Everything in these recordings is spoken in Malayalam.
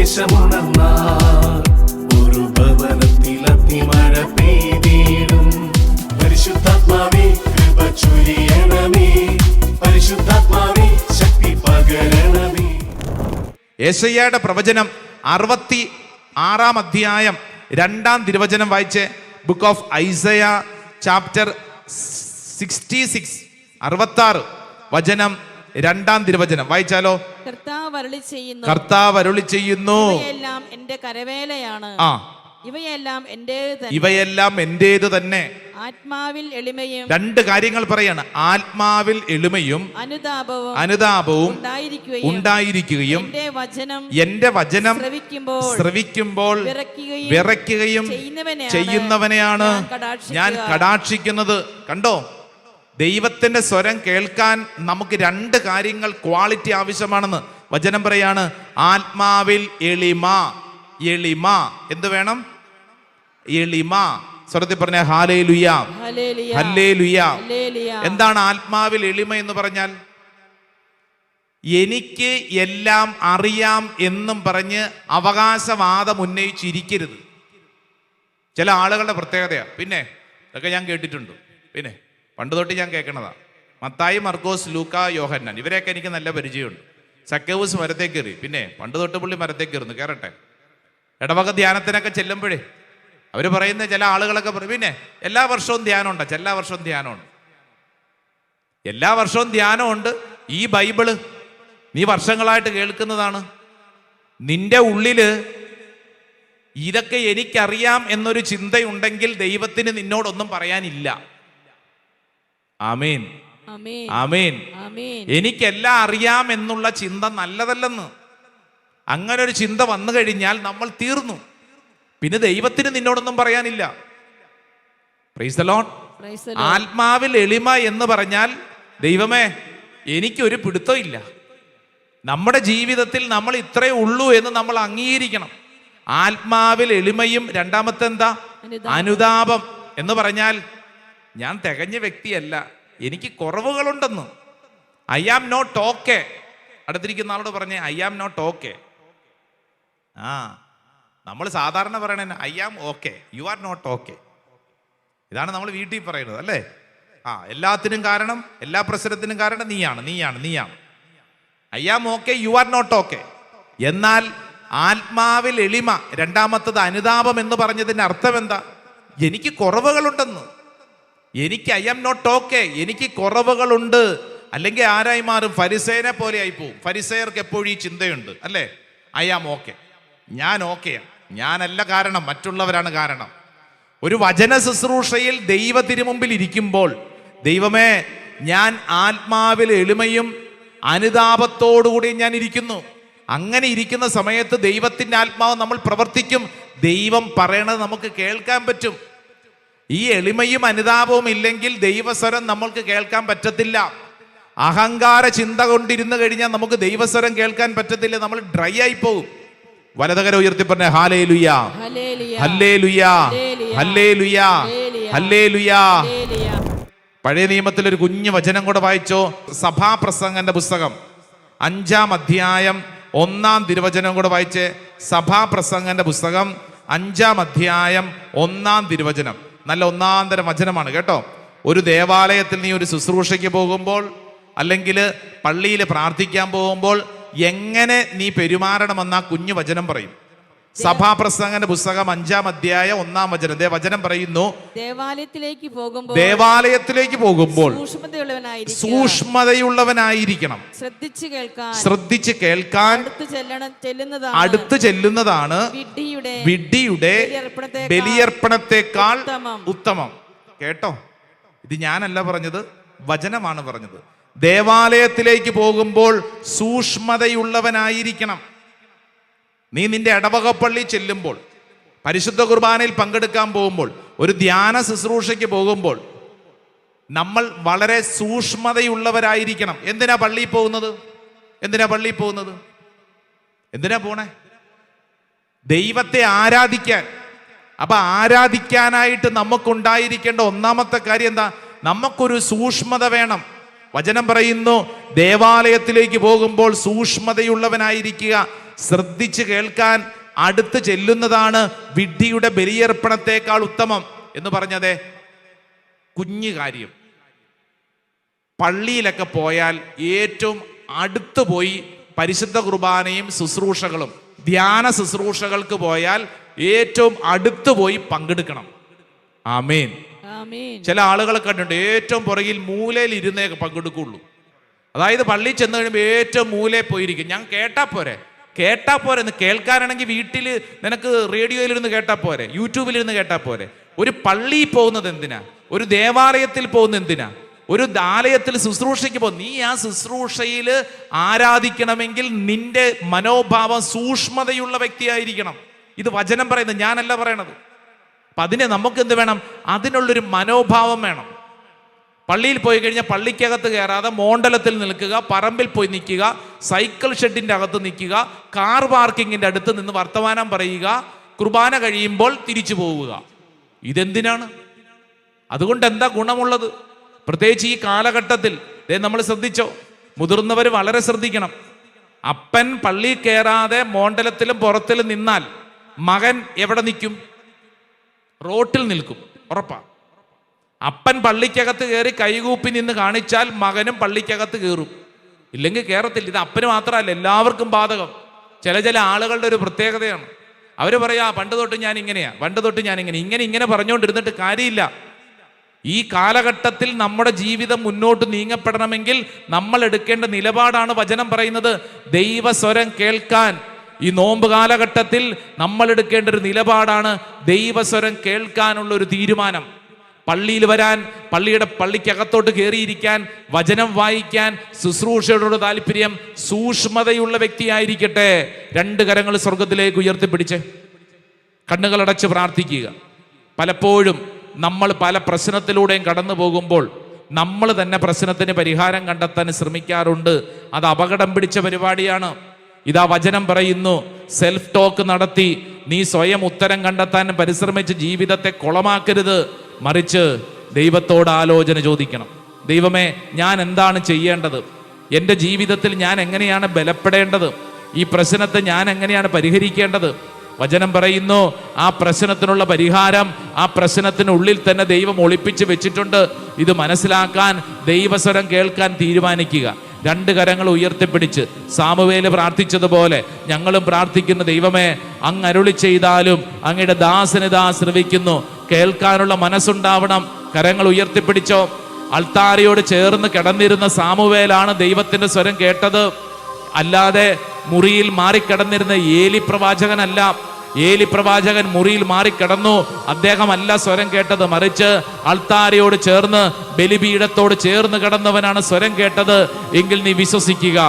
ദേശമുണർന്നാൽ ഒരു ഭവനത്തിൽ അഗ്നിമഴ പെയ്തിടും. പരിശുദ്ധാത്മാവേ കൃപ ചൊരിയണമേ, പരിശുദ്ധാത്മാവേ ശക്തി പകരണമേ. യെശയ്യായുടെ പ്രവചനം 66 അധ്യായം 2 തിരുവചനം വായിച്ച്. ബുക്ക് ഓഫ് ഐസയ ചാപ്റ്റർ 66 66 വചനം 2 തിരുവചനം വായിച്ചാലോ? കർത്താവ് അരുളി ചെയ്യുന്നു, ഇവയെല്ലാം എന്റെ കരവേലയാണ്, ഇവയെല്ലാം എന്റേത് തന്നെ. ആത്മാവിൽ എളിമയും, 2 കാര്യങ്ങൾ പറയാണ്. ആത്മാവിൽ എളിമയും അനുതാപവും ഉണ്ടായിരിക്കുകയും എന്റെ വചനം ശ്രവിക്കുമ്പോൾ വിറയ്ക്കുകയും ചെയ്യുന്നവനെയാണ് ഞാൻ കടാക്ഷിക്കുന്നത്. കണ്ടോ, ദൈവത്തിന്റെ സ്വരം കേൾക്കാൻ നമുക്ക് 2 കാര്യങ്ങൾ ക്വാളിറ്റി ആവശ്യമാണെന്ന് വചനം പറയാണ്. ആത്മാവിൽ എളിമ. എളിമ എന്ത് വേണം? എളിമ. സ്വരത്തിൽ പറഞ്ഞ ഹല്ലേലൂയ, ഹല്ലേലൂയ. എന്താണ് ആത്മാവിൽ എളിമ എന്ന് പറഞ്ഞാൽ? എനിക്ക് എല്ലാം അറിയാം എന്നും പറഞ്ഞ് അവകാശവാദം ഉന്നയിച്ചിരിക്കരുത്. ചില ആളുകളുടെ പ്രത്യേകതയാ. പിന്നെ ഇതൊക്കെ ഞാൻ കേട്ടിട്ടുണ്ട്, പിന്നെ പണ്ട് തൊട്ട് ഞാൻ കേൾക്കണതാ. മത്തായി, മർക്കോസ്, ലൂക്ക, യോഹന്നാൻ, ഇവരെയൊക്കെ എനിക്ക് നല്ല പരിചയമുണ്ട്. സക്കേവൂസ് മരത്തേക്ക് കയറി, പിന്നെ പണ്ട് തൊട്ട് പുള്ളി മരത്തേക്ക് കയറുന്നു, കയറട്ടെ. ഇടവക ധ്യാനത്തിനൊക്കെ ചെല്ലുമ്പോഴേ അവർ പറയുന്ന ചില ആളുകളൊക്കെ പറയും, പിന്നെ എല്ലാ വർഷവും ധ്യാനമുണ്ട്. എല്ലാ വർഷവും ധ്യാനമുണ്ട്, എല്ലാ വർഷവും ധ്യാനമുണ്ട്. ഈ ബൈബിള് നീ വർഷങ്ങളായിട്ട് കേൾക്കുന്നതാണ്. നിന്റെ ഉള്ളില് ഇതൊക്കെ എനിക്കറിയാം എന്നൊരു ചിന്തയുണ്ടെങ്കിൽ ദൈവത്തിന് നിന്നോടൊന്നും പറയാനില്ല. ആമേൻ, ആമേൻ. എനിക്കെല്ലാം അറിയാം എന്നുള്ള ചിന്ത നല്ലതല്ലെന്ന്. അങ്ങനെ ഒരു ചിന്ത വന്നു കഴിഞ്ഞാൽ നമ്മൾ തീർന്നു. പിന്നെ ദൈവത്തിന് നിന്നോടൊന്നും പറയാനില്ല. Praise the Lord. ആത്മാവിൽ എളിമ എന്ന് പറഞ്ഞാൽ, ദൈവമേ എനിക്കൊരു പിടുത്തം ഇല്ല, നമ്മുടെ ജീവിതത്തിൽ നമ്മൾ ഇത്രയേ ഉള്ളൂ എന്ന് നമ്മൾ അംഗീകരിക്കണം. ആത്മാവിൽ എളിമയും രണ്ടാമത്തെ എന്താ? അനുതാപം എന്ന് പറഞ്ഞാൽ ഞാൻ തികഞ്ഞ വ്യക്തിയല്ല, എനിക്ക് കുറവുകളുണ്ടെന്ന്. I am not okay. അടുത്തിരിക്കുന്ന ആളോട് പറഞ്ഞേ ഐ ആം നോട്ട് ഓക്കെ. നമ്മൾ സാധാരണ പറയണ I am okay, you are not okay. ഇതാണ് നമ്മൾ വീട്ടിൽ പറയുന്നത്, അല്ലേ? എല്ലാത്തിനും കാരണം, എല്ലാ പ്രശ്നത്തിനും കാരണം നീയാണ്, നീയാണ്, നീയാണ്. I am okay, you are not okay. എന്നാൽ ആത്മാവിൽ എളിമ, രണ്ടാമത്തത് അനുതാപം എന്ന് പറഞ്ഞതിന്റെ അർത്ഥം എന്താ? എനിക്ക് കുറവുകളുണ്ടെന്ന്. എനിക്ക് ഐ ആം നോട്ട് ഓക്കെ, എനിക്ക് കുറവുകളുണ്ട്. അല്ലെങ്കിൽ ആരായി മാറും? ഫരിസേയനെ പോലെ ആയി പോവും. ഫരിസേയർക്ക് എപ്പോഴും ഈ ചിന്തയുണ്ട്, അല്ലേ? ഐ ആം ഓക്കെ, ഞാൻ ഓക്കെയാണ്, ഞാനല്ല കാരണം, മറ്റുള്ളവരാണ് കാരണം. ഒരു വചന ശുശ്രൂഷയിൽ ദൈവ തിരുമുമ്പിൽ ഇരിക്കുമ്പോൾ, ദൈവമേ ഞാൻ ആത്മാവിൽ എളിമയും അനുതാപത്തോടുകൂടി ഞാൻ ഇരിക്കുന്നു. അങ്ങനെ ഇരിക്കുന്ന സമയത്ത് ദൈവത്തിൻ്റെ ആത്മാവ് നമ്മൾ പ്രവർത്തിക്കും. ദൈവം പറയണത് നമുക്ക് കേൾക്കാൻ പറ്റും. ഈ എളിമയും അനുതാപവും ഇല്ലെങ്കിൽ ദൈവസ്വരം നമ്മൾക്ക് കേൾക്കാൻ പറ്റത്തില്ല. അഹങ്കാര ചിന്ത കൊണ്ടിരുന്ന് കഴിഞ്ഞാൽ നമുക്ക് ദൈവസ്വരം കേൾക്കാൻ പറ്റത്തില്ല, നമ്മൾ ഡ്രൈ ആയി പോകും. വലതുകര ഉയർത്തി പറഞ്ഞ ഹല്ലേലൂയ, ഹല്ലേലൂയ, ഹല്ലേലൂയ, ഹല്ലേലൂയ. പഴയ നിയമത്തിൽ ഒരു കുഞ്ഞു വചനം കൂടെ വായിച്ചോ. സഭാപ്രസംഗന്റെ പുസ്തകം 5 അധ്യായം 1 തിരുവചനം കൂടെ വായിച്ച്. സഭാപ്രസംഗന്റെ പുസ്തകം 5 അധ്യായം 1 തിരുവചനം. നല്ല ഒന്നാന്തരം വചനമാണ് കേട്ടോ. ഒരു ദേവാലയത്തിൽ നീ ഒരു ശുശ്രൂഷയ്ക്ക് പോകുമ്പോൾ, അല്ലെങ്കിൽ പള്ളിയിൽ പ്രാർത്ഥിക്കാൻ പോകുമ്പോൾ എങ്ങനെ നീ പെരുമാറണമെന്ന കുഞ്ഞു വചനം പറയും. സഭാപ്രസംഗന്റെ പുസ്തകം 5 അധ്യായം 1 വചനം. വചനം പറയുന്നു, ദേവാലയത്തിലേക്ക് പോകുമ്പോൾ സൂക്ഷ്മതയുള്ളവനായിരിക്കണം, ശ്രദ്ധിച്ച് കേൾക്കാൻ അടുത്ത് ചെല്ലുന്നതാണ് വിഡ്ഢിയുടെ ബലിയർപ്പണത്തെക്കാൾ ഉത്തമം. കേട്ടോ, ഇത് ഞാനല്ല പറഞ്ഞത്, വചനമാണ് പറഞ്ഞത്. ദേവാലയത്തിലേക്ക് പോകുമ്പോൾ സൂക്ഷ്മതയുള്ളവനായിരിക്കണം. നീ നിന്റെ ഇടവകപ്പള്ളി ചെല്ലുമ്പോൾ, പരിശുദ്ധ കുർബാനയിൽ പങ്കെടുക്കാൻ പോകുമ്പോൾ, ഒരു ധ്യാന ശുശ്രൂഷയ്ക്ക് പോകുമ്പോൾ നമ്മൾ വളരെ സൂക്ഷ്മതയുള്ളവരായിരിക്കണം. എന്തിനാ പള്ളിയിൽ പോകുന്നത്? എന്തിനാ പള്ളിയിൽ പോകുന്നത്? എന്തിനാ പോണേ? ദൈവത്തെ ആരാധിക്കാൻ. അപ്പൊ ആരാധിക്കാനായിട്ട് നമുക്കുണ്ടായിരിക്കേണ്ട ഒന്നാമത്തെ കാര്യം എന്താ? നമുക്കൊരു സൂക്ഷ്മത വേണം. വചനം പറയുന്നു, ദേവാലയത്തിലേക്ക് പോകുമ്പോൾ സൂക്ഷ്മതയുള്ളവനായിരിക്കുക, ശ്രദ്ധിച്ച് കേൾക്കാൻ അടുത്ത് ചെല്ലുന്നതാണ് വിഡ്ഢിയുടെ ബലിയർപ്പണത്തെക്കാൾ ഉത്തമം എന്ന് പറഞ്ഞതേ. കുഞ്ഞു കാര്യം, പള്ളിയിലൊക്കെ പോയാൽ ഏറ്റവും അടുത്ത് പോയി പരിശുദ്ധ കുർബാനയും ശുശ്രൂഷകളും ധ്യാന ശുശ്രൂഷകൾക്ക് പോയാൽ ഏറ്റവും അടുത്ത് പോയി പങ്കെടുക്കണം. ആമേൻ. ചില ആളുകളെ കണ്ടിട്ടുണ്ട് ഏറ്റവും പുറകിൽ മൂലയിൽ ഇരുന്നേ പങ്കെടുക്കുള്ളൂ. അതായത് പള്ളിയിൽ ചെന്ന് കഴിയുമ്പോൾ ഏറ്റവും മൂലയിൽ പോയിരിക്കും. ഞാൻ കേട്ടാ പോരെ എന്ന് കേൾക്കാനാണെങ്കിൽ വീട്ടിൽ നിനക്ക് റേഡിയോയിലിരുന്ന് കേട്ടാ പോരെ, യൂട്യൂബിലിരുന്ന് കേട്ടാ പോരെ. ഒരു പള്ളിയിൽ പോകുന്നത് എന്തിനാ? ഒരു ദേവാലയത്തിൽ പോകുന്നത് എന്തിനാ? ഒരു ആലയത്തിൽ ശുശ്രൂഷയ്ക്ക് പോകും. നീ ആ ശുശ്രൂഷയിൽ ആരാധിക്കണമെങ്കിൽ നിന്റെ മനോഭാവം സൂക്ഷ്മതയുള്ള വ്യക്തിയായിരിക്കണം. ഇത് വചനം പറയുന്നത്, ഞാനല്ല പറയണത്. അപ്പൊ അതിനെ നമുക്ക് എന്ത് വേണം? അതിനുള്ളൊരു മനോഭാവം വേണം. പള്ളിയിൽ പോയി കഴിഞ്ഞാൽ പള്ളിക്കകത്ത് കയറാതെ മോണ്ടലത്തിൽ നിൽക്കുക, പറമ്പിൽ പോയി നിൽക്കുക, സൈക്കിൾ ഷെഡിന്റെ അകത്ത് നിൽക്കുക, കാർ പാർക്കിങ്ങിന്റെ അടുത്ത് നിന്ന് വർത്തമാനം പറയുക, കുർബാന കഴിയുമ്പോൾ തിരിച്ചു പോവുക. ഇതെന്തിനാണ്? അതുകൊണ്ട് എന്താ ഗുണമുള്ളത്? പ്രത്യേകിച്ച് ഈ കാലഘട്ടത്തിൽ നമ്മൾ ശ്രദ്ധിച്ചോ, മുതിർന്നവർ വളരെ ശ്രദ്ധിക്കണം. അപ്പൻ പള്ളിയിൽ കയറാതെ മോണ്ടലത്തിലും പുറത്തിലും നിന്നാൽ മകൻ എവിടെ നിൽക്കും? റോട്ടിൽ നിൽക്കും, ഉറപ്പാ. അപ്പൻ പള്ളിക്കകത്ത് കയറി കൈകൂപ്പി നിന്ന് കാണിച്ചാൽ മകനും പള്ളിക്കകത്ത് കയറും, ഇല്ലെങ്കിൽ കയറത്തില്ല. ഇത് അപ്പന് മാത്രമല്ല, എല്ലാവർക്കും ബാധകം. ചില ആളുകളുടെ ഒരു പ്രത്യേകതയാണ്. അവർ പറയാ പണ്ട് തൊട്ട് ഞാൻ ഇങ്ങനെയാ, പണ്ട് തൊട്ട് ഞാൻ ഇങ്ങനെ പറഞ്ഞുകൊണ്ടിരുന്നിട്ട് കാര്യമില്ല. ഈ കാലഘട്ടത്തിൽ നമ്മുടെ ജീവിതം മുന്നോട്ട് നീങ്ങപ്പെടണമെങ്കിൽ നമ്മൾ എടുക്കേണ്ട നിലപാടാണ് വചനം പറയുന്നത്. ദൈവസ്വരം കേൾക്കാൻ ഈ നോമ്പ് കാലഘട്ടത്തിൽ നമ്മൾ എടുക്കേണ്ട ഒരു നിലപാടാണ് ദൈവസ്വരം കേൾക്കാനുള്ള ഒരു തീരുമാനം. പള്ളിയിൽ വരാൻ, പള്ളിക്കകത്തോട്ട് കയറിയിരിക്കാൻ, വചനം വായിക്കാൻ, ശുശ്രൂഷയോട് താല്പര്യം, സൂക്ഷ്മതയുള്ള വ്യക്തിയായിരിക്കട്ടെ. 2 കരങ്ങൾ സ്വർഗത്തിലേക്ക് ഉയർത്തിപ്പിടിച്ച് കണ്ണുകളടച്ച് പ്രാർത്ഥിക്കുക. പലപ്പോഴും നമ്മൾ പല പ്രശ്നത്തിലൂടെയും കടന്നു പോകുമ്പോൾ നമ്മൾ തന്നെ പ്രശ്നത്തിന് പരിഹാരം കണ്ടെത്താൻ ശ്രമിക്കാറുണ്ട്. അത് അപകടം പിടിച്ച പരിപാടിയാണ്. ഇതാ വചനം പറയുന്നു, സെൽഫ് ടോക്ക് നടത്തി നീ സ്വയം ഉത്തരം കണ്ടെത്താൻ പരിശ്രമിച്ച് ജീവിതത്തെ കുളമാക്കരുത്. മറിച്ച് ദൈവത്തോട് ആലോചന ചോദിക്കണം. ദൈവമേ, ഞാൻ എന്താണ് ചെയ്യേണ്ടത്? എൻ്റെ ജീവിതത്തിൽ ഞാൻ എങ്ങനെയാണ് ബലപ്പെടേണ്ടത്? ഈ പ്രശ്നത്തെ ഞാൻ എങ്ങനെയാണ് പരിഹരിക്കേണ്ടത്? വചനം പറയുന്നു, ആ പ്രശ്നത്തിനുള്ള പരിഹാരം ആ പ്രശ്നത്തിനുള്ളിൽ തന്നെ ദൈവം ഒളിപ്പിച്ച് വെച്ചിട്ടുണ്ട്. ഇത് മനസ്സിലാക്കാൻ, ദൈവസ്വരം കേൾക്കാൻ തീരുമാനിക്കുക. 2 കരങ്ങൾ ഉയർത്തിപ്പിടിച്ച് സാമുവേല് പ്രാർത്ഥിച്ചതുപോലെ ഞങ്ങളും പ്രാർത്ഥിക്കുന്ന ദൈവമേ, അങ്ങ് അരുളി ചെയ്താലും അങ്ങയുടെ ദാസനിതാ ശ്രവിക്കുന്നു. കേൾക്കാനുള്ള മനസ്സുണ്ടാവണം. കരങ്ങൾ ഉയർത്തിപ്പിടിച്ചോ. അൾത്താരയോട് ചേർന്ന് കിടന്നിരുന്ന സാമുവേലാണ് ദൈവത്തിന്റെ സ്വരം കേട്ടത്, അല്ലാതെ മുറിയിൽ മാറിക്കിടന്നിരുന്ന ഏലി പ്രവാചകനല്ല. ഏലി പ്രവാചകൻ മുറിയിൽ മാറിക്കിടന്നു, അദ്ദേഹമല്ല സ്വരം കേട്ടത്. മറിച്ച് അൾത്താരയോട് ചേർന്ന്, ബലിപീഠത്തോട് ചേർന്ന് കിടന്നവനാണ് സ്വരം കേട്ടത്. എങ്കിൽ നീ വിശ്വസിക്കുക,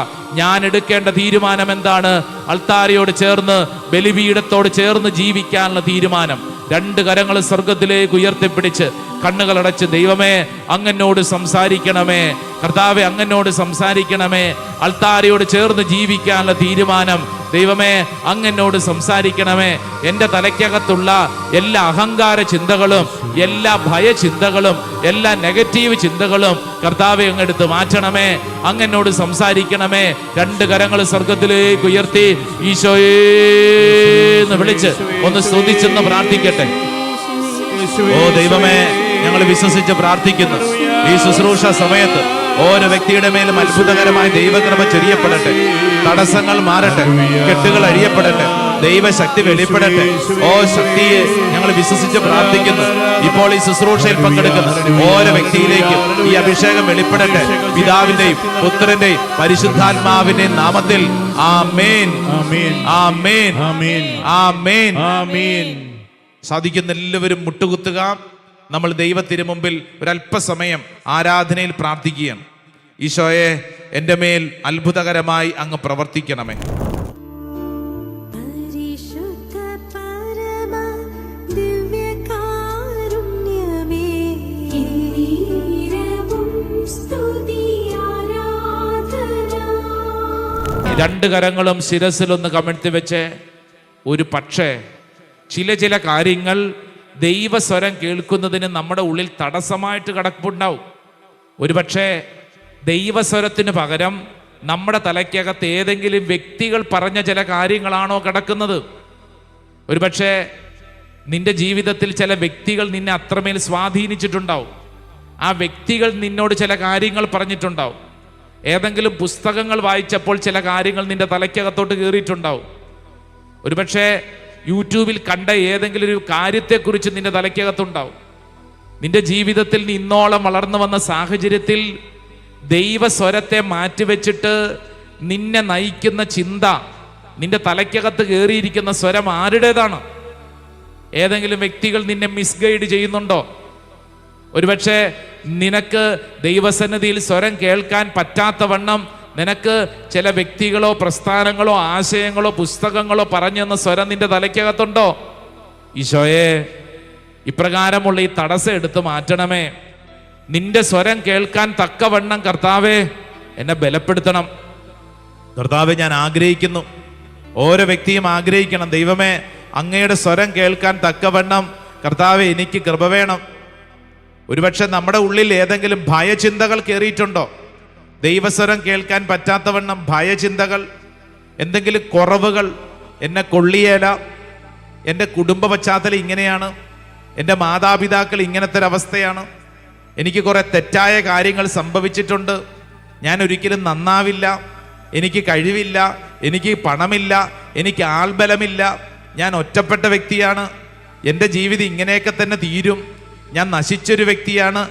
ഞാൻ എടുക്കേണ്ട തീരുമാനം എന്താണ്? അൾത്താരയോട് ചേർന്ന്, ബലിപീഠത്തോട് ചേർന്ന് ജീവിക്കാനുള്ള തീരുമാനം. 2 കരങ്ങൾ സ്വർഗത്തിലേക്ക് ഉയർത്തിപ്പിടിച്ച് കണ്ണുകളടച്ച്, ദൈവമേ അങ്ങനോട് സംസാരിക്കണമേ, കർത്താവെ അങ്ങനോട് സംസാരിക്കണമേ. അൾത്താരയോട് ചേർന്ന് ജീവിക്കാനുള്ള തീരുമാനം. ദൈവമേ അങ്ങനോട് സംസാരിക്കണമേ. എൻ്റെ തലയ്ക്കകത്തുള്ള എല്ലാ അഹങ്കാര ചിന്തകളും, എല്ലാ ഭയചിന്തകളും, എല്ലാ നെഗറ്റീവ് ചിന്തകളും കർത്താവെ അങ്ങെടുത്ത് മാറ്റണമേ. അങ്ങനോട് സംസാരിക്കണമേ. 2 കരങ്ങൾ സ്വർഗത്തിലേക്ക് ഉയർത്തി ഈശോയേ എന്ന് വിളിച്ച് ഒന്ന് സ്തുതിച്ചെന്ന് പ്രാർത്ഥിക്കട്ടെ. ഓ ദൈവമേ, ഞങ്ങൾ വിശ്വസിച്ച് പ്രാർത്ഥിക്കുന്നു. ഈ ശുശ്രൂഷ സമയത്ത് ഓരോ വ്യക്തിയുടെ മേലും അത്ഭുതകരമായ ദൈവകൃപ ചൊരിയപ്പെടട്ടെ. തടസ്സങ്ങൾ മാറട്ടെ, കെട്ടുകൾ അഴിയപ്പെടട്ടെ, ദൈവശക്തി വെളിപ്പെടട്ടെ. ഓ ശക്തിയെ ഞങ്ങൾ വിശ്വസിച്ച് പ്രാർത്ഥിക്കുന്നു. ഇപ്പോൾ ഈ ശുശ്രൂഷയിൽ പങ്കെടുക്കുന്ന ഓരോ വ്യക്തിയിലേക്കും ഈ അഭിഷേകം വെളിപ്പെടട്ടെ. പിതാവിന്റെയും പുത്രന്റെയും പരിശുദ്ധാത്മാവിന്റെയും നാമത്തിൽ ആമേൻ, ആമേൻ, ആമേൻ, ആമേൻ. സാധിക്കുന്ന എല്ലാവരും മുട്ടുകുത്തുക. നമ്മൾ ദൈവത്തിന് മുമ്പിൽ ഒരല്പസമയം ആരാധനയിൽ പ്രാർത്ഥിക്കുകയാണ്. ഈശോയെ, എൻ്റെ മേൽ അത്ഭുതകരമായി അങ്ങ് പ്രവർത്തിക്കണമേ. രണ്ട് കരങ്ങളും ശിരസിലൊന്ന് കമിഴ്ത്തി വെച്ച്, ഒരു പക്ഷേ ചില കാര്യങ്ങൾ ദൈവസ്വരം കേൾക്കുന്നതിന് നമ്മുടെ ഉള്ളിൽ തടസ്സമായിട്ട് കിടപ്പുണ്ടാവും. ഒരു പക്ഷേ ദൈവസ്വരത്തിന് പകരം നമ്മുടെ തലയ്ക്കകത്ത് ഏതെങ്കിലും വ്യക്തികൾ പറഞ്ഞ ചില കാര്യങ്ങളാണോ കിടക്കുന്നത്? ഒരുപക്ഷെ നിന്റെ ജീവിതത്തിൽ ചില വ്യക്തികൾ നിന്നെ അത്രമേൽ സ്വാധീനിച്ചിട്ടുണ്ടാവും. ആ വ്യക്തികൾ നിന്നോട് ചില കാര്യങ്ങൾ പറഞ്ഞിട്ടുണ്ടാവും. ഏതെങ്കിലും പുസ്തകങ്ങൾ വായിച്ചപ്പോൾ ചില കാര്യങ്ങൾ നിന്റെ തലയ്ക്കകത്തോട്ട് കയറിയിട്ടുണ്ടാവും. ഒരുപക്ഷെ യൂട്യൂബിൽ കണ്ട ഏതെങ്കിലും ഒരു കാര്യത്തെക്കുറിച്ച് നിന്റെ തലയ്ക്കകത്തുണ്ടാവും. നിന്റെ ജീവിതത്തിൽ നീ ഇന്നോളം വളർന്നു വന്ന സാഹചര്യത്തിൽ ദൈവസ്വരത്തെ മാറ്റിവെച്ചിട്ട് നിന്നെ നയിക്കുന്ന ചിന്ത, നിന്റെ തലയ്ക്കകത്ത് കയറിയിരിക്കുന്ന സ്വരം ആരുടേതാണ്? ഏതെങ്കിലും വ്യക്തികൾ നിന്നെ മിസ്ഗൈഡ് ചെയ്യുന്നുണ്ടോ? ഒരുപക്ഷെ നിനക്ക് ദൈവസന്നിധിയിൽ സ്വരം കേൾക്കാൻ പറ്റാത്തവണ്ണം നിനക്ക് ചില വ്യക്തികളോ പ്രസ്ഥാനങ്ങളോ ആശയങ്ങളോ പുസ്തകങ്ങളോ പറഞ്ഞു തന്ന സ്വരം നിന്റെ തലയ്ക്കകത്തുണ്ടോ? ഈശോയെ, ഇപ്രകാരമുള്ള ഈ തടസ്സം എടുത്ത് മാറ്റണമേ. നിന്റെ സ്വരം കേൾക്കാൻ തക്കവണ്ണം കർത്താവേ എന്നെ ബലപ്പെടുത്തണം. കർത്താവെ, ഞാൻ ആഗ്രഹിക്കുന്നു, ഓരോ വ്യക്തിയും ആഗ്രഹിക്കണം, ദൈവമേ അങ്ങയുടെ സ്വരം കേൾക്കാൻ തക്കവണ്ണം കർത്താവെ എനിക്ക് കൃപ വേണം. ഒരുപക്ഷെ നമ്മുടെ ഉള്ളിൽ ഏതെങ്കിലും ഭയചിന്തകൾ കയറിയിട്ടുണ്ടോ? ദൈവസ്വരം കേൾക്കാൻ പറ്റാത്തവണ്ണം ഭയചിന്തകൾ, എന്തെങ്കിലും കുറവുകൾ, എന്നെ കൊള്ളിയേല, എൻ്റെ കുടുംബ പശ്ചാത്തലം ഇങ്ങനെയാണ്, എൻ്റെ മാതാപിതാക്കൾ ഇങ്ങനത്തെ ഒരവസ്ഥയാണ്, എനിക്ക് കുറെ തെറ്റായ കാര്യങ്ങൾ സംഭവിച്ചിട്ടുണ്ട്, ഞാൻ ഒരിക്കലും നന്നാവില്ല, എനിക്ക് കഴിവില്ല, എനിക്ക് പണമില്ല, എനിക്ക് ആൾബലമില്ല, ഞാൻ ഒറ്റപ്പെട്ട വ്യക്തിയാണ്, എൻ്റെ ജീവിതം ഇങ്ങനെയൊക്കെ തന്നെ തീരും, ഞാൻ നശിച്ചൊരു വ്യക്തിയാണ്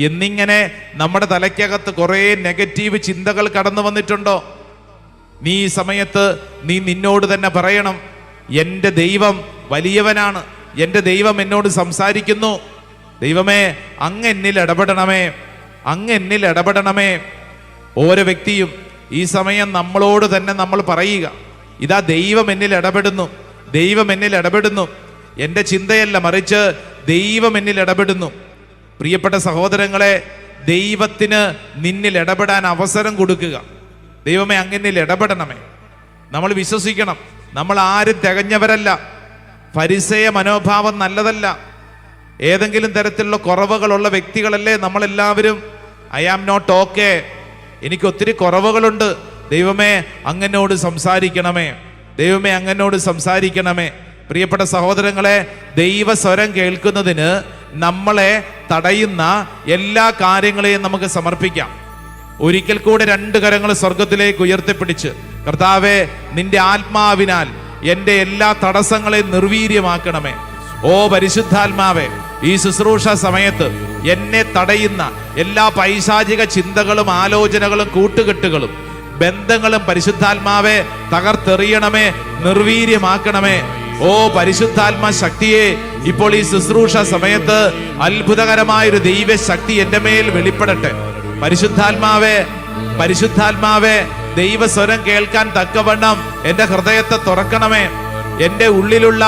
എന്നിങ്ങനെ നമ്മുടെ തലയ്ക്കകത്ത് കുറേ നെഗറ്റീവ് ചിന്തകൾ കടന്നു വന്നിട്ടുണ്ടോ? നീ ഈ സമയത്ത് നീ നിന്നോട് തന്നെ പറയണം, എൻ്റെ ദൈവം വലിയവനാണ്, എൻ്റെ ദൈവം എന്നോട് സംസാരിക്കുന്നു. ദൈവമേ, അങ്ങ് എന്നിൽ ഇടപെടണമേ, അങ്ങ് എന്നിൽ ഇടപെടണമേ. ഓരോ വ്യക്തിയും ഈ സമയം നമ്മളോട് തന്നെ നമ്മൾ പറയുക, ഇതാ ദൈവം എന്നിൽ ഇടപെടുന്നു, ദൈവം എന്നിൽ ഇടപെടുന്നു. എൻ്റെ ചിന്തയല്ല, മറിച്ച് ദൈവം എന്നിൽ ഇടപെടുന്നു. പ്രിയപ്പെട്ട സഹോദരങ്ങളെ, ദൈവത്തിന് നിന്നിൽ ഇടപെടാൻ അവസരം കൊടുക്കുക. ദൈവമേ, അങ്ങനിൽ ഇടപെടണമേ. നമ്മൾ വിശ്വസിക്കണം, നമ്മൾ ആരും തികഞ്ഞവരല്ല. ഫരിസേയ മനോഭാവം നല്ലതല്ല. ഏതെങ്കിലും തരത്തിലുള്ള കുറവുകളുള്ള വ്യക്തികളല്ലേ നമ്മളെല്ലാവരും. ഐ ആം നോട്ട് ഓക്കെ, എനിക്ക് ഒത്തിരി കുറവുകളുണ്ട്, ദൈവമേ അങ്ങനോട് സംസാരിക്കണമേ, ദൈവമേ അങ്ങനോട് സംസാരിക്കണമേ. പ്രിയപ്പെട്ട സഹോദരങ്ങളെ, ദൈവസ്വരം കേൾക്കുന്നതിന് നമ്മളെ തടയുന്ന എല്ലാ കാര്യങ്ങളെയും നമുക്ക് സമർപ്പിക്കാം. ഒരിക്കൽ കൂടെ 2 കരങ്ങൾ സ്വർഗത്തിലേക്ക് ഉയർത്തിപ്പിടിച്ച്, കർത്താവേ, നിന്റെ ആത്മാവിനാൽ എൻ്റെ എല്ലാ തടസ്സങ്ങളെയും നിർവീര്യമാക്കണമേ. ഓ പരിശുദ്ധാത്മാവേ, ഈ ശുശ്രൂഷ സമയത്ത് എന്നെ തടയുന്ന എല്ലാ പൈശാചിക ചിന്തകളും ആലോചനകളും കൂട്ടുകെട്ടുകളും ബന്ധങ്ങളും പരിശുദ്ധാത്മാവെ തകർത്തെറിയണമേ, നിർവീര്യമാക്കണമേ. ഓ പരിശുദ്ധാത്മാ ശക്തിയെ, ഇപ്പോൾ ഈ ശുശ്രൂഷ സമയത്ത് അത്ഭുതകരമായൊരു ദൈവശക്തി എൻ്റെ മേൽ വെളിപ്പെടട്ടെ. പരിശുദ്ധാത്മാവേ, പരിശുദ്ധാത്മാവേ, ദൈവസ്വരം കേൾക്കാൻ തക്കവണ്ണം എൻ്റെ ഹൃദയത്തെ തുറക്കണമേ. എൻ്റെ ഉള്ളിലുള്ള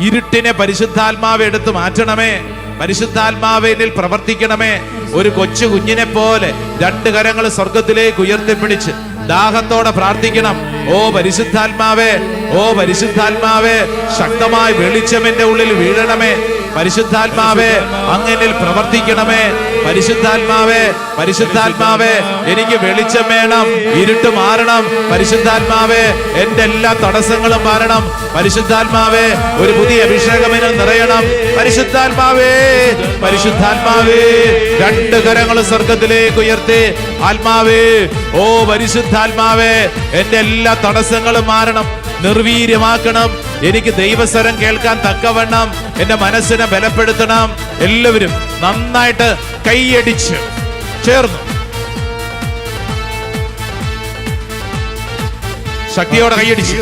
ഇരുട്ടിനെ പരിശുദ്ധാത്മാവ് എടുത്തു മാറ്റണമേ. പരിശുദ്ധാത്മാവിനിൽ പ്രവർത്തിക്കണമേ. ഒരു കൊച്ചു കുഞ്ഞിനെ പോലെ 2 കരങ്ങൾ സ്വർഗത്തിലേക്ക് ഉയർത്തിപ്പിടിച്ച് ദാഹത്തോടെ പ്രാർത്ഥിക്കണം. ഓ പരിശുദ്ധാത്മാവേ, ഓ പരിശുദ്ധാത്മാവേ, ശക്തമായ വെളിച്ചം എൻ്റെ ഉള്ളിൽ വീഴണമേ. പരിശുദ്ധാത്മാവേ, അങ്ങനിൽ പ്രവർത്തിക്കണമേ. പരിശുദ്ധാത്മാവേ, പരിശുദ്ധാത്മാവേ, എനിക്ക് വെളിച്ചം വേണം, ഇരുട്ട് മാറണം. പരിശുദ്ധാത്മാവേ, എൻ്റെ എല്ലാ തടസ്സങ്ങളും മാറണം. പരിശുദ്ധാത്മാവേ, ഒരു പുതിയ അഭിഷേകമെന്ന് നിറയണം. പരിശുദ്ധാത്മാവേ, പരിശുദ്ധാത്മാവേ, 2 കരങ്ങൾ സ്വർഗത്തിലേക്ക് ഉയർത്തി, ആത്മാവേ, ഓ പരിശുദ്ധാത്മാവേ, എൻ്റെ എല്ലാ തടസ്സങ്ങളും മാറണം, നിർവീര്യമാക്കണം. എനിക്ക് ദൈവസ്വരം കേൾക്കാൻ തക്കവണ്ണം എൻ്റെ മനസ്സിനെ ബലപ്പെടുത്തണം. എല്ലാവരും നന്നായിട്ട് കൈയടിച്ച് ചേർന്നു ശക്തിയോടെ കൈയടിച്ച്.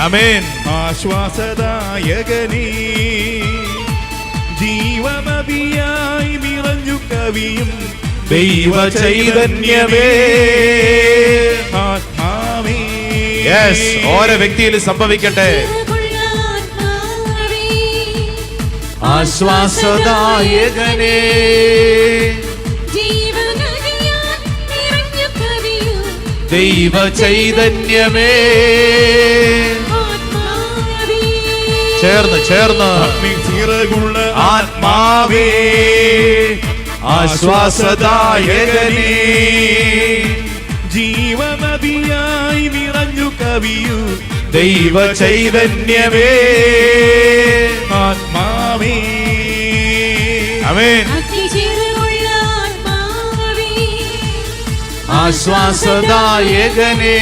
ആമേൻ. ആശ്വാസദായകനേ, ജീവനദിയായി നിറഞ്ഞു കവിയും ദൈവ ചൈതന്യമേ, ആത്മാവേ. യെസ്, ഓരോ വ്യക്തിയിലും സംഭവിക്കട്ടെ. ആശ്വാസദായകനേ, ദൈവ ചൈതന്യമേ, ചേർന്ന് ചേർന്ന് ചിറകുള്ള ആത്മാവേ, ആശ്വാസദായകനേ ജീവനദിയായി നിറഞ്ഞു കവിയൂ ദൈവ ചൈതന്യമേ ആത്മാവേ ആമേൻ ആശ്വാസദായകനേ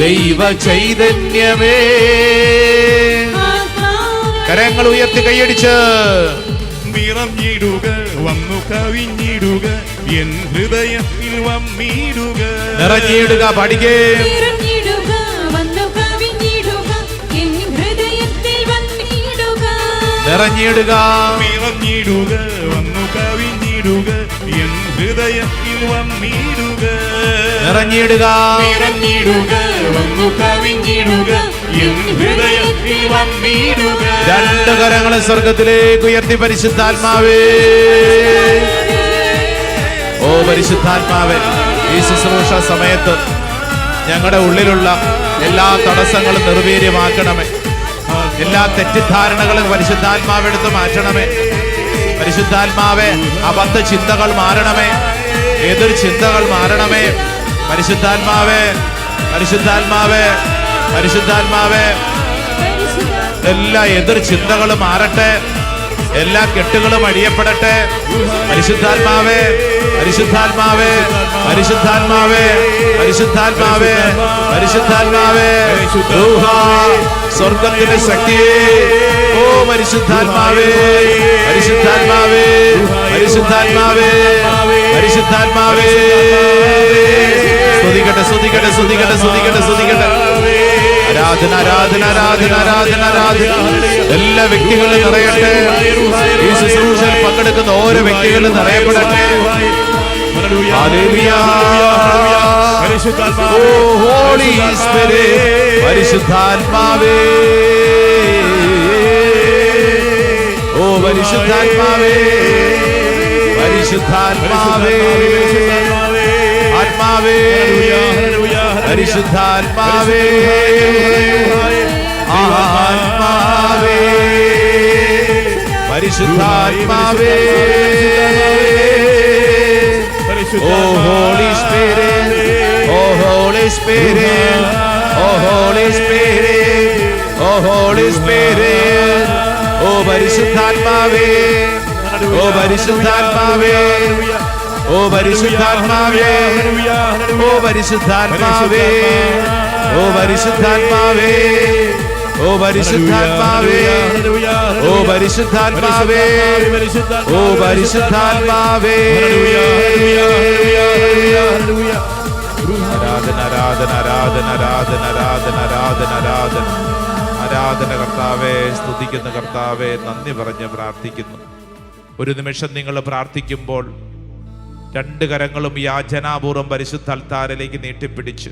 ദൈവ ചൈതന്യമേ കരങ്ങൾ ഉയർത്തി കൈയടിച്ച് നിറഞ്ഞിടുക വന്നു കവിഞ്ഞിടുക എൻ ഹൃദയത്തിൽ വന്നിടുക നിറഞ്ഞിടുക പഠിക്കേ നിറഞ്ഞിടുക നിറഞ്ഞിടുക വന്നു കവിഞ്ഞിടുക എൻ ഹൃദയത്തിൽ വന്നിടുക നിറഞ്ഞിടുക നിറഞ്ഞിടുക വന്നു കവിഞ്ഞിടുക എൻ ഹൃദയത്തിൽ വന്നിടുക രണ്ട് കരങ്ങളെ സ്വർഗത്തിലേക്ക് ഉയർത്തി പരിശുദ്ധാത്മാവേ ഓ പരിശുദ്ധാത്മാവേ ഈ ശുശ്രൂഷ സമയത്ത് ഞങ്ങളുടെ ഉള്ളിലുള്ള എല്ലാ തടസ്സങ്ങളും നിർവീര്യമാക്കണമേ. എല്ലാ തെറ്റിദ്ധാരണകളും പരിശുദ്ധാത്മാവെടുത്ത് മാറ്റണമേ. പരിശുദ്ധാത്മാവേ അബദ്ധ ചിന്തകൾ മാറണമേ. എതിർ ചിന്തകൾ മാറണമേ. പരിശുദ്ധാത്മാവേ പരിശുദ്ധാത്മാവേ പരിശുദ്ധാത്മാവേ എല്ലാ എതിർ ചിന്തകളും മാറട്ടെ. എല്ലാ കെട്ടുകളും അഴിയപ്പെടട്ടെ. പരിശുദ്ധാത്മാവേ പരിശുദ്ധാത്മാവേ പരിശുദ്ധാത്മാവേ പരിശുദ്ധാത്മാവേ പരിശുദ്ധാത്മാവേ സ്വർഗത്തിന്റെ ശക്തിയേ ഓ പരിശുദ്ധാത്മാവേ പരിശുദ്ധാത്മാവേ പരിശുദ്ധാത്മാവേ പരിശുദ്ധാത്മാവേ സ്തുതിക്കട്ടെ സ്തുതിക്കട്ടെ സ്തുതിക്കട്ടെ സ്തുതിക്കട്ടെ സ്തുതിക്കട്ടെ. ആരാധന ആരാധന ആരാധന ആരാധന ആരാധന എല്ലാ വ്യക്തികളിലും നിറയട്ടെ. ഈ ശുശ്രൂഷയിൽ പങ്കെടുക്കുന്ന ഓരോ വ്യക്തികളിലും നിറയപ്പെടട്ടെ. പരിശുദ്ധാത്മാവേ ഓ പരിശുദ്ധാത്മാവേ പരിശുദ്ധാത്മാവേ ആത്മാവേ പരിശുദ്ധാത്മാവേ ആത്മാവേ പരിശുദ്ധാത്മാവേ Oh Holy Spirit, oh Holy Spirit, oh Holy Spirit, oh Holy Spirit, oh പരിശുദ്ധാത്മാവേ oh പരിശുദ്ധാത്മാവേ oh പരിശുദ്ധാത്മാവേ oh പരിശുദ്ധാത്മാവേ oh പരിശുദ്ധാത്മാവേ oh പരിശുദ്ധാത്മാവേ oh പരിശുദ്ധാത്മാവേ oh പരിശുദ്ധാത്മാവേ ആരാധന ആരാധന ആരാധന ആരാധന ആരാധന ആരാധന ആരാധന ആരാധന കർത്താവേ സ്തുതിക്കുന്ന കർത്താവേ നന്ദി പറഞ്ഞ് പ്രാർത്ഥിക്കുന്നു. ഒരു നിമിഷം നിങ്ങൾ പ്രാർത്ഥിക്കുമ്പോൾ രണ്ട് കരങ്ങളും യാചനാപൂർവം പരിശുദ്ധ അൽത്താരിലേക്ക് നീട്ടിപ്പിടിച്ച്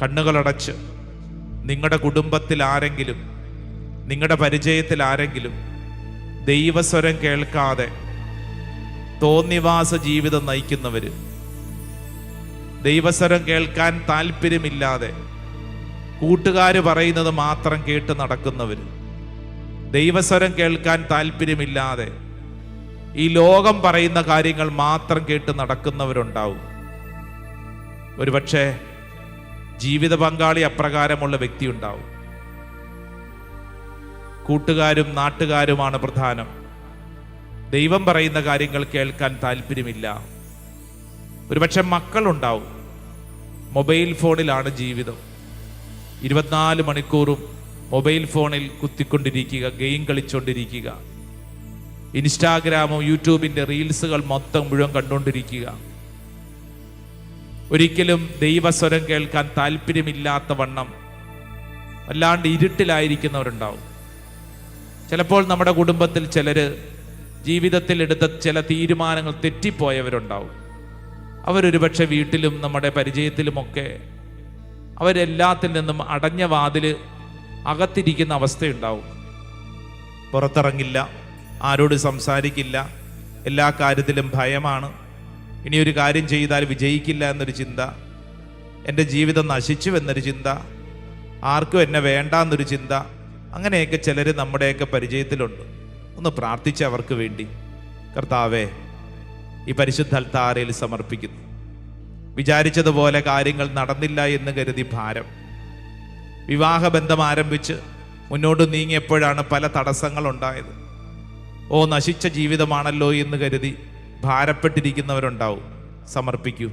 കണ്ണുകളടച്ച് നിങ്ങളുടെ കുടുംബത്തിൽ ആരെങ്കിലും നിങ്ങളുടെ പരിചയത്തിൽ ആരെങ്കിലും ദൈവസ്വരം കേൾക്കാതെ തോന്നിവാസ ജീവിതം നയിക്കുന്നവര്, ദൈവസ്വരം കേൾക്കാൻ താല്പര്യമില്ലാതെ കൂട്ടുകാര് പറയുന്നത് മാത്രം കേട്ട് നടക്കുന്നവര്, ദൈവസ്വരം കേൾക്കാൻ താല്പര്യമില്ലാതെ ഈ ലോകം പറയുന്ന കാര്യങ്ങൾ മാത്രം കേട്ട് നടക്കുന്നവരുണ്ടാവും. ഒരുപക്ഷെ ജീവിത പങ്കാളി അപ്രകാരമുള്ള വ്യക്തി ഉണ്ടാവും. കൂട്ടുകാരും നാട്ടുകാരുമാണ് പ്രധാനം. ദൈവം പറയുന്ന കാര്യങ്ങൾ കേൾക്കാൻ താല്പര്യമില്ല. ഒരുപക്ഷെ മക്കളുണ്ടാവും. മൊബൈൽ ഫോണിലാണ് ജീവിതം. 24 മണിക്കൂറും മൊബൈൽ ഫോണിൽ കുത്തിക്കൊണ്ടിരിക്കുക, ഗെയിം കളിച്ചുകൊണ്ടിരിക്കുക, ഇൻസ്റ്റാഗ്രാമും യൂട്യൂബിൻ്റെ റീൽസുകൾ മൊത്തം മുഴുവൻ കണ്ടുകൊണ്ടിരിക്കുക. ഒരിക്കലും ദൈവസ്വരം കേൾക്കാൻ താല്പര്യമില്ലാത്ത വണ്ണം അല്ലാണ്ട് ഇരുട്ടിലായിരിക്കുന്നവരുണ്ടാവും. ചിലപ്പോൾ നമ്മുടെ കുടുംബത്തിൽ ചിലര് ജീവിതത്തിൽ എടുത്ത ചില തീരുമാനങ്ങൾ തെറ്റിപ്പോയവരുണ്ടാവും. അവരൊരുപക്ഷെ വീട്ടിലും നമ്മുടെ പരിചയത്തിലുമൊക്കെ അവരെല്ലാത്തിൽ നിന്നും അടഞ്ഞ വാതില് അകത്തിരിക്കുന്ന അവസ്ഥയുണ്ടാവും. പുറത്തിറങ്ങില്ല, ആരോട് സംസാരിക്കില്ല, എല്ലാ കാര്യത്തിലും ഭയമാണ്. ഇനി ഒരു കാര്യം ചെയ്താൽ വിജയിക്കില്ല എന്നൊരു ചിന്ത, എൻ്റെ ജീവിതം നശിച്ചു എന്നൊരു ചിന്ത, ആർക്കും എന്നെ വേണ്ട എന്നൊരു ചിന്ത, അങ്ങനെയൊക്കെ ചിലർ നമ്മുടെയൊക്കെ പരിചയത്തിലുണ്ട്. ഒന്ന് പ്രാർത്ഥിച്ച് അവർക്ക് വേണ്ടി. കർത്താവേ, ഈ പരിശുദ്ധ അൽത്താരയിൽ സമർപ്പിക്കുന്നു. വിചാരിച്ചതുപോലെ കാര്യങ്ങൾ നടന്നില്ല എന്ന് കരുതി ഭാരം, വിവാഹബന്ധം ആരംഭിച്ച് മുന്നോട്ട് നീങ്ങിയപ്പോഴാണ് പല തടസ്സങ്ങളുണ്ടായത്. നശിച്ച ജീവിതമാണല്ലോ എന്ന് കരുതി ഭാരപ്പെട്ടിരിക്കുന്നവരുണ്ടാവും. സമർപ്പിക്കൂ.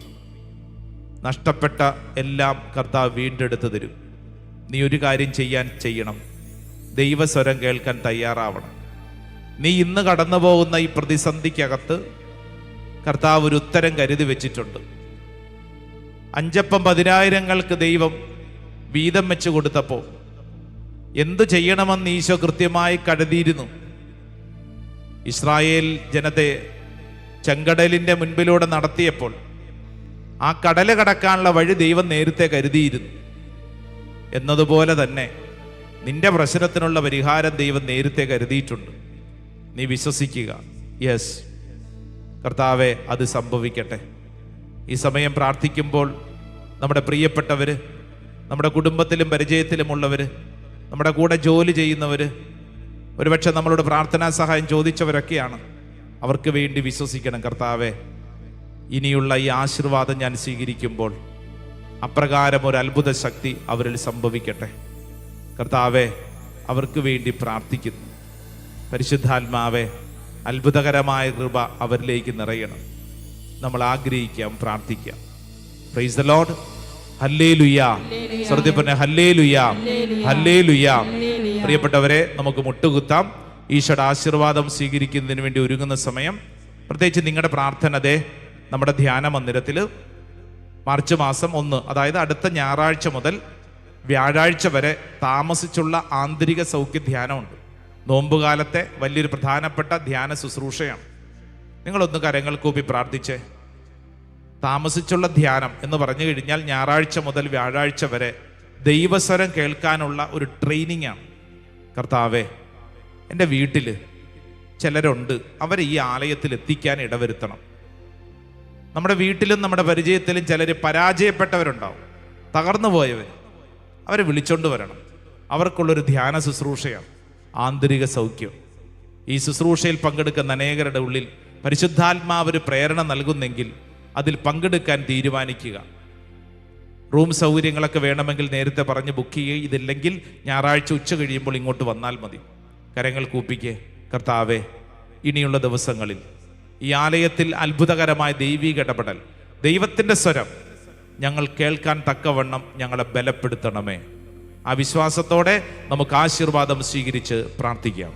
നഷ്ടപ്പെട്ട എല്ലാം കർത്താവ് വീണ്ടെടുത്ത് തരും. നീ ഒരു കാര്യം ചെയ്യണം. ദൈവസ്വരം കേൾക്കാൻ തയ്യാറാവണം. നീ ഇന്ന് കടന്നു പോകുന്ന ഈ പ്രതിസന്ധിക്കകത്ത് കർത്താവ് ഒരു ഉത്തരം കരുതി വെച്ചിട്ടുണ്ട്. 5 അപ്പം 10,000 ദൈവം വീതം വെച്ച് കൊടുത്തപ്പോൾ എന്തു ചെയ്യണമെന്ന് ഈശോ കൃത്യമായി കരുതിയിരുന്നു. ഇസ്രായേൽ ജനത്തെ ചെങ്കടലിൻ്റെ മുൻപിലൂടെ നടത്തിയപ്പോൾ ആ കടല് കടക്കാനുള്ള വഴി ദൈവം നേരത്തെ കരുതിയിരുന്നു. എന്നതുപോലെ തന്നെ നിന്റെ പ്രശ്നത്തിനുള്ള പരിഹാരം ദൈവം നേരത്തെ കരുതിയിട്ടുണ്ട്. നീ വിശ്വസിക്കുക. യെസ് കർത്താവെ, അത് സംഭവിക്കട്ടെ. ഈ സമയം പ്രാർത്ഥിക്കുമ്പോൾ നമ്മുടെ പ്രിയപ്പെട്ടവർ, നമ്മുടെ കുടുംബത്തിലും പരിചയത്തിലുമുള്ളവർ, നമ്മുടെ കൂടെ ജോലി ചെയ്യുന്നവർ, ഒരുപക്ഷെ നമ്മളോട് പ്രാർത്ഥനാ സഹായം ചോദിച്ചവരൊക്കെയാണ്. അവർക്ക് വേണ്ടി വിശ്വസിക്കണം. കർത്താവെ, ഇനിയുള്ള ഈ ആശീർവാദം ഞാൻ സ്വീകരിക്കുമ്പോൾ അപ്രകാരം ഒരു അത്ഭുത ശക്തി അവരിൽ സംഭവിക്കട്ടെ. കർത്താവെ, അവർക്ക് വേണ്ടി പ്രാർത്ഥിക്കുന്നു. പരിശുദ്ധാത്മാവെ, അത്ഭുതകരമായ കൃപ അവരിലേക്ക് നിറയണം. നമ്മൾ ആഗ്രഹിക്കാം, പ്രാർത്ഥിക്കാം. Praise the Lord. ഹല്ലേലൂയ. സ്വർഗ്ഗത്തിൽ പറഞ്ഞ ഹല്ലേലൂയ, ഹല്ലേലൂയ. പ്രിയപ്പെട്ടവരെ, നമുക്ക് മുട്ടുകുത്താം. ഈശോയുടെ ആശീർവാദം സ്വീകരിക്കുന്നതിന് വേണ്ടി ഒരുങ്ങുന്ന സമയം, പ്രത്യേകിച്ച് നിങ്ങളുടെ പ്രാർത്ഥന നമ്മുടെ ധ്യാന മന്ദിരത്തിൽ മാർച്ച് മാസം 1, അതായത് അടുത്ത ഞായറാഴ്ച മുതൽ വ്യാഴാഴ്ച വരെ താമസിച്ചുള്ള ആന്തരിക സൗഖ്യ ധ്യാനമുണ്ട്. നോമ്പുകാലത്തെ വലിയൊരു പ്രധാനപ്പെട്ട ധ്യാന ശുശ്രൂഷയാണ്. നിങ്ങളൊന്ന് കരങ്ങൾ കൂപ്പി പ്രാർത്ഥിച്ചേ. താമസിച്ചുള്ള ധ്യാനം എന്ന് പറഞ്ഞു കഴിഞ്ഞാൽ ഞായറാഴ്ച മുതൽ വ്യാഴാഴ്ച വരെ ദൈവസ്വരം കേൾക്കാനുള്ള ഒരു ട്രെയിനിങ് ആണ്. കർത്താവേ, എൻ്റെ വീട്ടിൽ ചിലരുണ്ട്, അവരെ ഈ ആലയത്തിൽ എത്തിക്കാൻ ഇടവരുത്തണം. നമ്മുടെ വീട്ടിലും നമ്മുടെ പരിചയത്തിലും ചിലർ പരാജയപ്പെട്ടവരുണ്ടാവും, തകർന്നു പോയവർ. അവരെ വിളിച്ചോണ്ട് വരണം. അവർക്കുള്ളൊരു ധ്യാന ശുശ്രൂഷയാണ് ആന്തരിക സൗഖ്യം. ഈ ശുശ്രൂഷയിൽ പങ്കെടുക്കുന്ന അനേകരുടെ ഉള്ളിൽ പരിശുദ്ധാത്മാവ് ഒരു പ്രേരണ നൽകുന്നെങ്കിൽ അതിൽ പങ്കെടുക്കാൻ തീരുമാനിക്കുക. റൂം സൗകര്യങ്ങളൊക്കെ വേണമെങ്കിൽ നേരത്തെ പറഞ്ഞ് ബുക്ക് ചെയ്യുക. ഇതില്ലെങ്കിൽ ഞായറാഴ്ച ഉച്ച കഴിയുമ്പോൾ ഇങ്ങോട്ട് വന്നാൽ മതി. കരങ്ങൾ കൂപ്പിക്കേ. കർത്താവേ, ഇനിയുള്ള ദിവസങ്ങളിൽ ഈ ആലയത്തിൽ അത്ഭുതകരമായ ദൈവീക ഇടപെടൽ, ദൈവത്തിൻ്റെ സ്വരം ഞങ്ങൾ കേൾക്കാൻ തക്കവണ്ണം ഞങ്ങളെ ബലപ്പെടുത്തണമേ. ആ വിശ്വാസത്തോടെ നമുക്ക് ആശീർവാദം സ്വീകരിച്ച് പ്രാർത്ഥിക്കാം.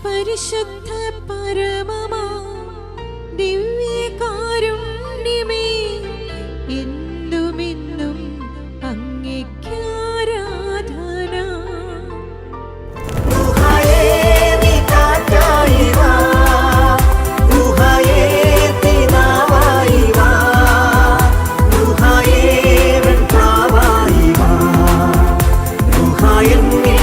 പരിശുദ്ധ പരമമാ ദിവ്യകാരുണ്യമേ, എന്നുമെന്നും അങ്ങേക്കാരാധന. ും